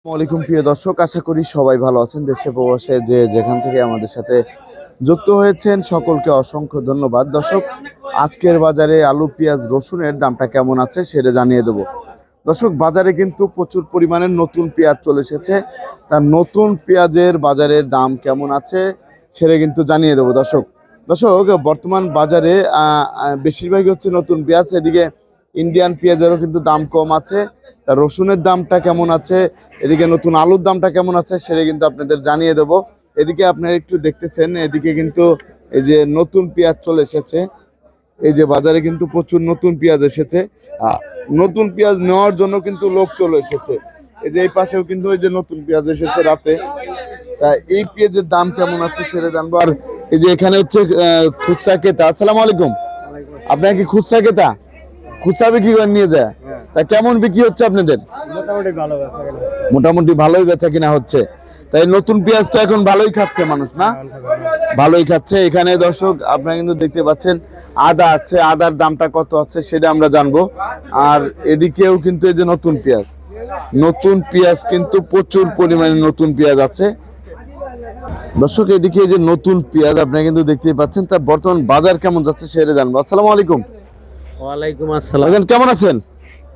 আসসালামু প্রিয় দর্শক, আশা করি সবাই ভালো আছেন। দেশে প্রবাসে যে যেখান থেকে আমাদের সাথে যুক্ত হয়েছেন সকলকে অসংখ্য ধন্যবাদ। দর্শক, আজকের বাজারে আলু, পেঁয়াজ, রসুনের দামটা কেমন আছে সেটা জানিয়ে দেব। দর্শক, বাজারে কিন্তু প্রচুর পরিমাণে নতুন পেঁয়াজ চলে এসেছে। তার নতুন পেঁয়াজের বাজারের দাম কেমন আছে সেটা কিন্তু জানিয়ে দেব। দর্শক, বর্তমান বাজারে বেশিরভাগই হচ্ছে নতুন পেঁয়াজ। এদিকে ইন্ডিয়ান পেঁয়াজেরও কিন্তু দাম কম আছে। তার রসুনের দামটা কেমন আছে, এদিকে নতুন আলুর দামটা কেমন আছে সেটা কিন্তু আপনাদের জানিয়ে দেব। এদিকে আপনারা একটু দেখতেছেন, এদিকে কিন্তু এই যে নতুন পেঁয়াজ চলে এসেছে। এই যে বাজারে কিন্তু প্রচুর নতুন পেঁয়াজ এসেছে। নতুন পেঁয়াজ নেওয়ার জন্য কিন্তু লোক চলে এসেছে। এই যে এই পাশেও কিন্তু এই যে নতুন পেঁয়াজ এসেছে রাতে। তা এই পেঁয়াজের দাম কেমন আছে সেটা জানবো। আর এই যে এখানে হচ্ছে খুচরা ক্রেতা। আসসালামু আলাইকুম। আপনার কি খুচরা ক্রেতা? খুচরা বিক্রি করে নিয়ে যায়? তা কেমন বিক্রি হচ্ছে আপনাদের? মোটামুটি ভালোই বেচা কিনা হচ্ছে। তাই নতুন পেঁয়াজ তো এখন ভালোই খাচ্ছে মানুষ, না? ভালোই খাচ্ছে। এখানে দর্শক আপনারা কিন্তু দেখতে পাচ্ছেন আদা আছে, আদার দামটা কত আছে সেটা আমরা জানবো। আর এদিকেও কিন্তু এই যে নতুন পেঁয়াজ কিন্তু প্রচুর পরিমাণে নতুন পেঁয়াজ আছে। দর্শক, এদিকে এই যে নতুন পেঁয়াজ আপনারা কিন্তু দেখতেই পাচ্ছেন। তার বর্তমান বাজার কেমন যাচ্ছে সেটা জানবো। আসসালামু আলাইকুম। ওয়ালাইকুম আসসালাম। ভাইজান কেমন আছেন?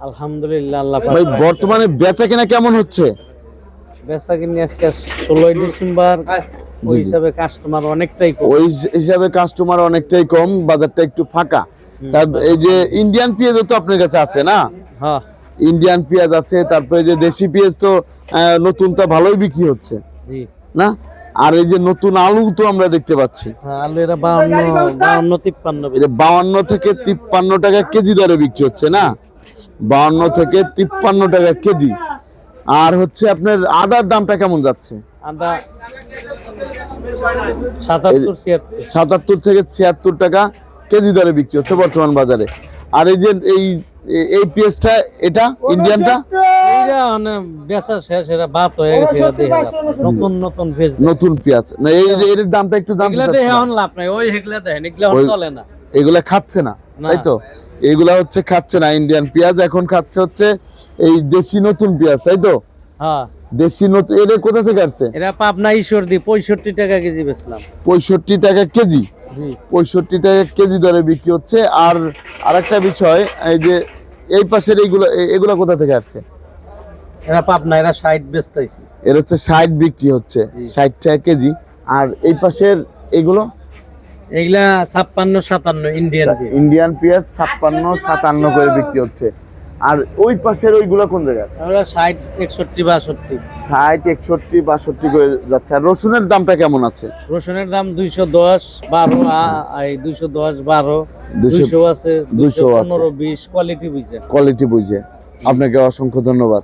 আলহামদুলিল্লাহ, আল্লাহ পাক। ভাই বর্তমানে বেচা কিনা কেমন হচ্ছে? বেচা কিনা আজকে 16 ডিসেম্বর, ওই হিসাবে কাস্টমার অনেকটাই কম। ওই হিসাবে কাস্টমার অনেকটাই কম, বাজারটা একটু ফাঁকা। এই যে ইন্ডিয়ান পেঁয়াজ তো আপনার কাছে আছে, না? হ্যাঁ, ইন্ডিয়ান পেঁয়াজ আছে। তারপরে যে দেশি পেঁয়াজ তো নতুনটা ভালোই বিক্রি হচ্ছে, জি না? আর এই যে নতুন আলু তো আমরা দেখতে পাচ্ছি। আলু এরা 52 53 52 থেকে 53 টাকা কেজি দরে বিক্রি হচ্ছে, না? 52 থেকে 53 টাকা কেজি। আর হচ্ছে আপনার আদার দামটা কেমন যাচ্ছে? আদা 77 থেকে 76 টাকা কেজি দরে বিক্রি হচ্ছে বর্তমান বাজারে। আর এই যে এই পেঁয়াজটা, এটা ইন্ডিয়ানটা, এইটা মানে বেচা শেষ, এরা বাত হয়ে গেছে। নতুন পেঁয়াজ না, এর দামটা একটু এখন লাভ নাই। ওই হেগলা দেখেন, এগুলা চলে না, এগুলা খাচ্ছে না, তাই তো? এগুলা হচ্ছে খাচ্ছে না ইন্ডিয়ান পেঁয়াজ, এখন খাচ্ছে হচ্ছে এই দেশি নতুন পেঁয়াজ, তাই তো? হ্যাঁ, দেশি নতুন। এটা কোথা থেকে আসছে? এরা পাবনা ঈশ্বরদী 65 টাকা কেজি বেচলাম। 65 টাকা কেজি। 65 টাকা কেজি দরে বিক্রি হচ্ছে। আর আরেকটা বিষয়, এই যে এই পাশের এগুলা কোথা থেকে আসছে? এরা পাবনা, এরা 60 বেচতেছি। এর হচ্ছে 60 বিক্রি হচ্ছে, 60 টাকা কেজি। আর এই পাশের এগুলা 56 57 ইন্ডিয়ান পেঁয়াজ 56 57 করে বিক্রি হচ্ছে। আর ওই পাশের ওইগুলা কোন জায়গায়? 60 61 62 60 61 62 করে যাচ্ছে। আর রসুনের দামটা কেমন আছে? রসুনের দাম 210 12, 210 12, 200 আছে, 215 20, কোয়ালিটি বুঝে। আপনাকে অসংখ্য ধন্যবাদ।